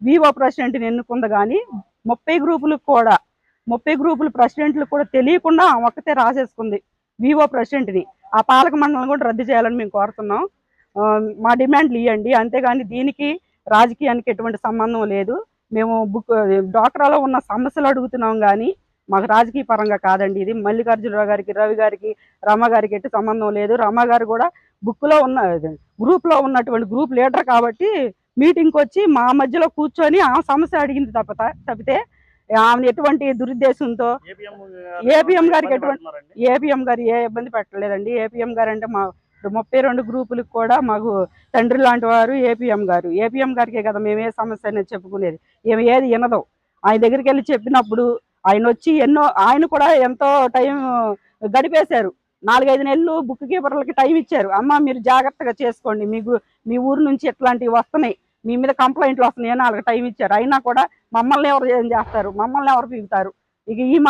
Vivo ప్రెసిడెంట్ని ఎన్నుకుంది. కానీ 30 గ్రూపుల ప్రెసిడెంట్లు కూడా తెలియకుండా ఒక్కతే రాసేసుకుంది వివో ప్రెసిడెంట్ని. ఆ పాలక మండలం కూడా రద్దు చేయాలని మేము కోరుతున్నాం. మా డిమాండ్లు ఇవ్వండి, అంతేగాని దీనికి రాజకీయానికి ఎటువంటి సంబంధం లేదు. మేము డ్వాక్రాలో ఉన్న సమస్యలు అడుగుతున్నాం, కానీ మాకు రాజకీయ పరంగా కాదండి. ఇది మల్లికార్జునరావు గారికి, రవి గారికి, రమ గారికి ఎట్టి సంబంధం లేదు. రమ గారు కూడా బుక్లో ఉన్న గ్రూప్లో ఉన్నటువంటి గ్రూప్ లీడర్ కాబట్టి మీటింగ్కి వచ్చి మా మధ్యలో కూర్చొని ఆ సమస్య అడిగింది తప్పితే ఆమె ఎటువంటి దురుద్దేశంతో ఏపీఎం గారు ఏ ఇబ్బంది పెట్టలేదండి. ఏపీఎం గారు అంటే మా 32 గ్రూపులకు కూడా మాకు తండ్రి లాంటి వారు ఏపీఎం గారికే కదా మేము ఏ సమస్య అనేది చెప్పుకునేది. ఏమి ఏది వినదు. ఆయన దగ్గరికి వెళ్ళి చెప్పినప్పుడు ఆయన వచ్చి ఆయన కూడా ఎంతో టైం గడిపేశారు. 4-5 నెలలు బుక్ కీపర్లకి టైం ఇచ్చారు. అమ్మ మీరు జాగ్రత్తగా చేసుకోండి, మీ ఊరు నుంచి ఇట్లాంటివి వస్తున్నాయి, మీ మీద కంప్లైంట్లు వస్తున్నాయి అని వాళ్ళకి టైం ఇచ్చారు. అయినా కూడా మమ్మల్ని ఎవరు ఏం చేస్తారు, మమ్మల్ని ఎవరు పీకుతారు. ఇక ఈ మాట